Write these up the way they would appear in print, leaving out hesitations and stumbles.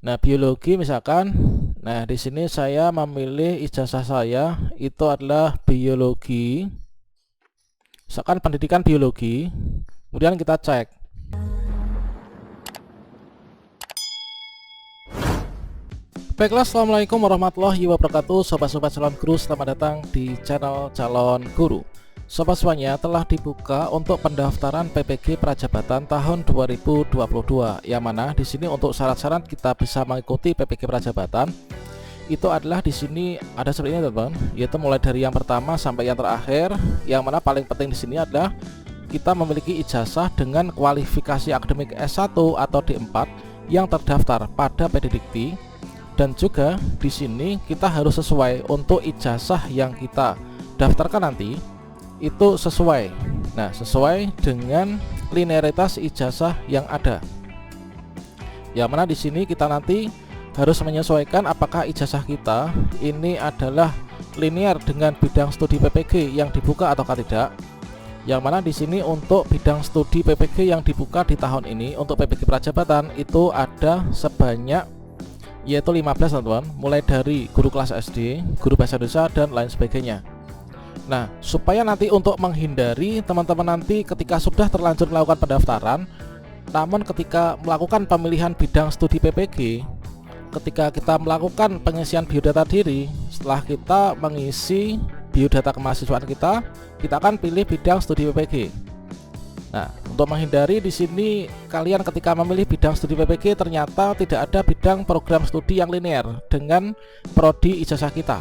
Nah, biologi misalkan, nah di sini saya memilih ijazah saya itu adalah biologi, misalkan pendidikan biologi. Kemudian kita cek. Baiklah, assalamualaikum warahmatullahi wabarakatuh, sobat-sobat calon guru, selamat datang di channel calon guru. Sobat semuanya, telah dibuka untuk pendaftaran PPG Prajabatan tahun 2022, yang mana di sini untuk syarat-syarat kita bisa mengikuti PPG Prajabatan itu adalah di sini ada seperti ini teman-teman, yaitu mulai dari yang pertama sampai yang terakhir. Yang mana paling penting di sini adalah kita memiliki ijazah dengan kualifikasi akademik S1 atau D4 yang terdaftar pada PD Dikti. Dan juga di sini kita harus sesuai untuk ijazah yang kita daftarkan nanti itu sesuai. Nah, sesuai dengan linearitas ijazah yang ada. Yang mana di sini kita nanti harus menyesuaikan apakah ijazah kita ini adalah linear dengan bidang studi PPG yang dibuka ataukah tidak. Yang mana di sini untuk bidang studi PPG yang dibuka di tahun ini untuk PPG Prajabatan itu ada sebanyak yaitu 15 teman-teman, mulai dari guru kelas SD, guru bahasa Indonesia, dan lain sebagainya. Nah, supaya nanti untuk menghindari teman-teman nanti ketika sudah terlanjur melakukan pendaftaran, namun ketika melakukan pemilihan bidang studi PPG, ketika kita melakukan pengisian biodata diri, setelah kita mengisi biodata kemahasiswaan kita akan pilih bidang studi PPG. Nah, untuk menghindari di sini kalian ketika memilih bidang studi PPG ternyata tidak ada bidang program studi yang linear dengan prodi ijazah kita.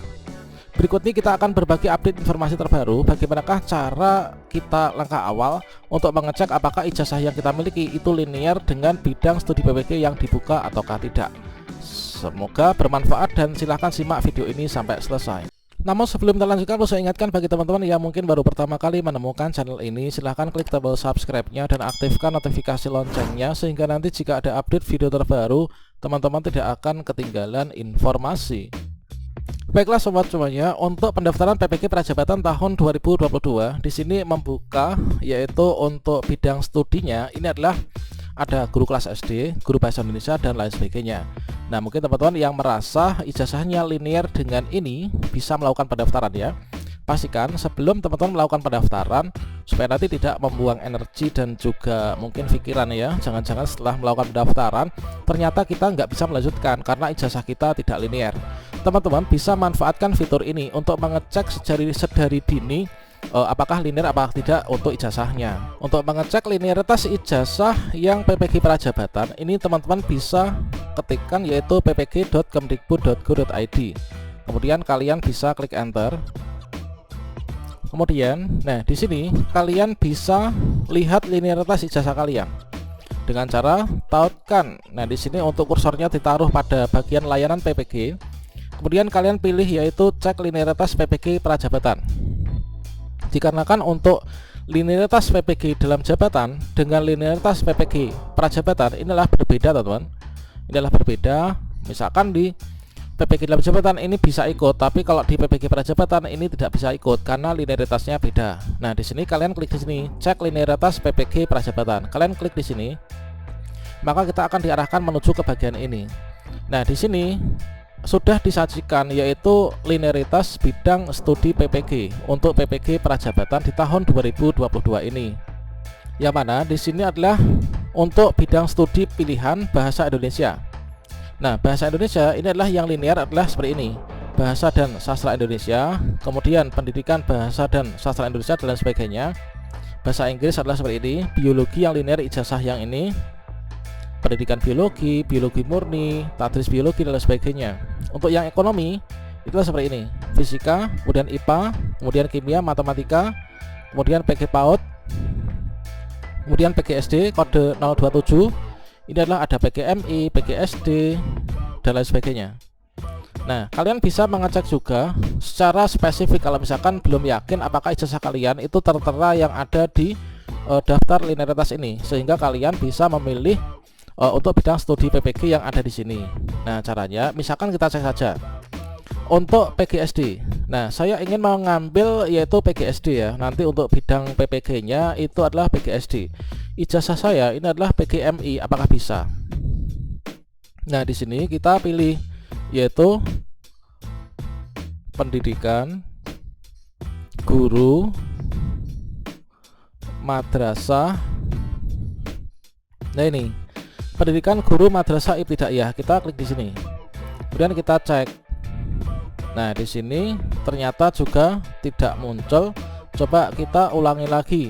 Berikut ini kita akan berbagi update informasi terbaru bagaimanakah cara kita langkah awal untuk mengecek apakah ijazah yang kita miliki itu linear dengan bidang studi PPG yang dibuka ataukah tidak. Semoga bermanfaat dan silahkan simak video ini sampai selesai. Namun sebelum kita lanjutkan, perlu saya ingatkan bagi teman-teman yang mungkin baru pertama kali menemukan channel ini, silahkan klik tombol subscribe-nya dan aktifkan notifikasi loncengnya sehingga nanti jika ada update video terbaru, teman-teman tidak akan ketinggalan informasi. Baiklah sobat semuanya, untuk pendaftaran PPG Prajabatan tahun 2022 di sini membuka yaitu untuk bidang studinya ini adalah ada guru kelas SD, guru bahasa Indonesia, dan lain sebagainya. Nah, mungkin teman-teman yang merasa ijazahnya linear dengan ini bisa melakukan pendaftaran ya. Pastikan sebelum teman-teman melakukan pendaftaran supaya nanti tidak membuang energi dan juga mungkin pikiran ya. Jangan-jangan setelah melakukan pendaftaran ternyata kita nggak bisa melanjutkan karena ijazah kita tidak linear. Teman-teman bisa manfaatkan fitur ini untuk mengecek sedari dini apakah linear apakah tidak untuk ijazahnya. Untuk mengecek linearitas ijazah yang PPG Prajabatan ini teman-teman bisa ketikkan yaitu ppg.kemdikbud.go.id. Kemudian kalian bisa klik enter. Kemudian, nah di sini kalian bisa lihat linearitas ijazah kalian dengan cara tautkan. Nah di sini untuk kursornya ditaruh pada bagian layanan PPG. Kemudian kalian pilih yaitu cek linearitas PPG Prajabatan. Dikarenakan untuk linearitas PPG dalam jabatan dengan linearitas PPG Prajabatan inilah berbeda teman-teman. Inilah berbeda. Misalkan di PPG dalam jabatan ini bisa ikut, tapi kalau di PPG Prajabatan ini tidak bisa ikut karena linearitasnya beda. Nah, di sini kalian klik di sini, cek linearitas PPG Prajabatan. Kalian klik di sini, maka kita akan diarahkan menuju ke bagian ini. Nah, di sini sudah disajikan yaitu linearitas bidang studi PPG untuk PPG Prajabatan di tahun 2022 ini. Yang mana di sini adalah untuk bidang studi pilihan bahasa Indonesia. Nah, bahasa Indonesia ini adalah yang linear adalah seperti ini. Bahasa dan sastra Indonesia, kemudian pendidikan bahasa dan sastra Indonesia dan lain sebagainya. Bahasa Inggris adalah seperti ini. Biologi yang linear ijazah yang ini. Pendidikan biologi, biologi murni, tadris biologi dan lain sebagainya. Untuk yang ekonomi itulah seperti ini. Fisika, kemudian IPA, kemudian kimia, matematika, kemudian PG PAUD, kemudian PGSD kode 027. Ini adalah ada PGMI, PGSD dan lain sebagainya. Nah, kalian bisa mengecek juga secara spesifik kalau misalkan belum yakin apakah ijazah kalian itu tertera yang ada di daftar linearitas ini, sehingga kalian bisa memilih untuk bidang studi PPG yang ada di sini. Nah, caranya misalkan kita cek saja untuk PGSD. Nah, saya ingin mengambil yaitu PGSD ya. Nanti untuk bidang PPG-nya itu adalah PGSD. Ijazah saya ini adalah PGMI, apakah bisa? Nah, di sini kita pilih yaitu pendidikan guru madrasah. Nah, ini pendidikan guru madrasah ibtidaiyah. Kita klik di sini. Kemudian kita cek. Nah, di sini ternyata juga tidak muncul. Coba kita ulangi lagi.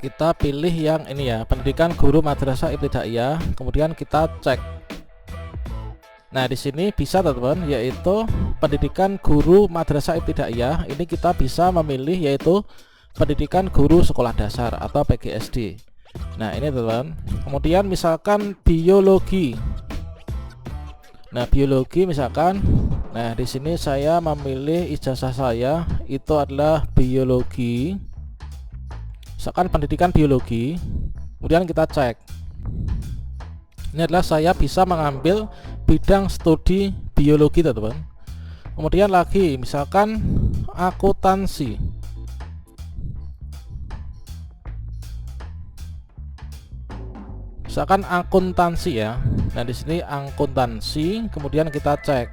Kita pilih yang ini ya, pendidikan guru madrasah ibtidaiyah, kemudian kita cek. Nah, di sini bisa teman-teman, yaitu pendidikan guru madrasah ibtidaiyah. Ini kita bisa memilih yaitu pendidikan guru sekolah dasar atau PGSD. Nah, ini teman-teman. Kemudian misalkan biologi. Nah, biologi misalkan. Nah, di sini saya memilih ijazah saya itu adalah biologi. Misalkan pendidikan biologi, kemudian kita cek. Ini adalah saya bisa mengambil bidang studi biologi teman-teman. Kemudian lagi misalkan akuntansi. Misalkan akuntansi ya. Nah, di sini akuntansi, kemudian kita cek.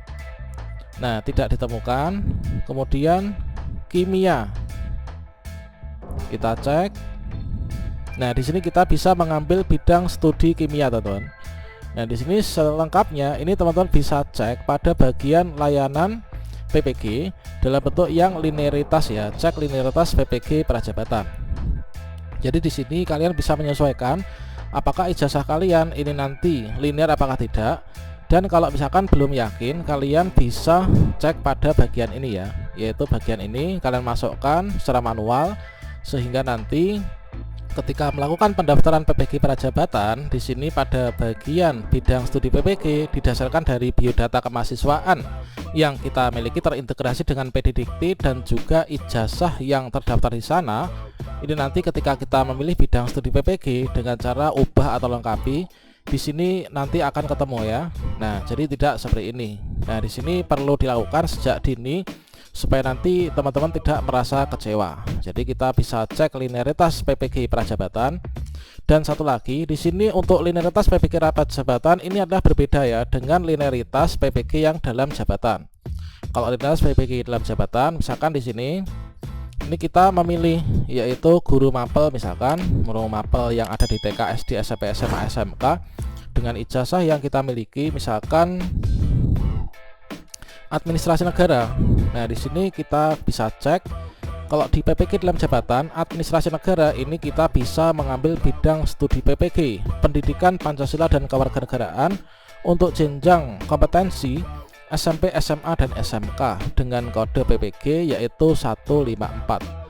Nah, tidak ditemukan. Kemudian kimia. Kita cek. Nah, di sini kita bisa mengambil bidang studi kimia, teman-teman. Nah, di sini selengkapnya ini teman-teman bisa cek pada bagian layanan PPG dalam bentuk yang linearitas ya. Cek linearitas PPG prajabatan. Jadi di sini kalian bisa menyesuaikan apakah ijazah kalian ini nanti linear apakah tidak. Dan kalau misalkan belum yakin, kalian bisa cek pada bagian ini ya, yaitu bagian ini kalian masukkan secara manual. Sehingga nanti ketika melakukan pendaftaran PPG prajabatan, di sini pada bagian bidang studi PPG didasarkan dari biodata kemahasiswaan yang kita miliki terintegrasi dengan PD Dikti dan juga ijazah yang terdaftar di sana. Ini nanti ketika kita memilih bidang studi PPG dengan cara ubah atau lengkapi, di sini nanti akan ketemu ya. Nah, jadi tidak seperti ini. Nah, di sini perlu dilakukan sejak dini supaya nanti teman-teman tidak merasa kecewa. Jadi kita bisa cek linearitas PPG prajabatan. Dan satu lagi di sini untuk linearitas PPG prajabatan ini adalah berbeda ya dengan linearitas PPG yang dalam jabatan. Kalau linearitas PPG dalam jabatan, misalkan di sini ini kita memilih yaitu guru mapel, misalkan guru mapel yang ada di TK, SD, SMP, SMA, SMK dengan ijazah yang kita miliki, misalkan administrasi negara. Nah, di sini kita bisa cek kalau di PPG dalam jabatan administrasi negara ini kita bisa mengambil bidang studi PPG pendidikan Pancasila dan kewarganegaraan untuk jenjang kompetensi SMP, SMA, dan SMK dengan kode PPG yaitu 154.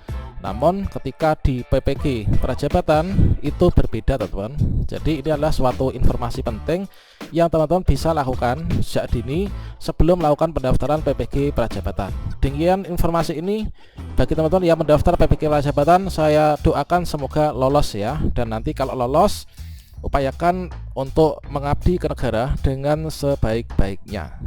Namun ketika di PPG prajabatan itu berbeda teman-teman. Jadi ini adalah suatu informasi penting yang teman-teman bisa lakukan sejak dini sebelum melakukan pendaftaran PPG prajabatan. Demikian informasi ini bagi teman-teman yang mendaftar PPG prajabatan, saya doakan semoga lolos ya. Dan nanti kalau lolos, upayakan untuk mengabdi ke negara dengan sebaik-baiknya.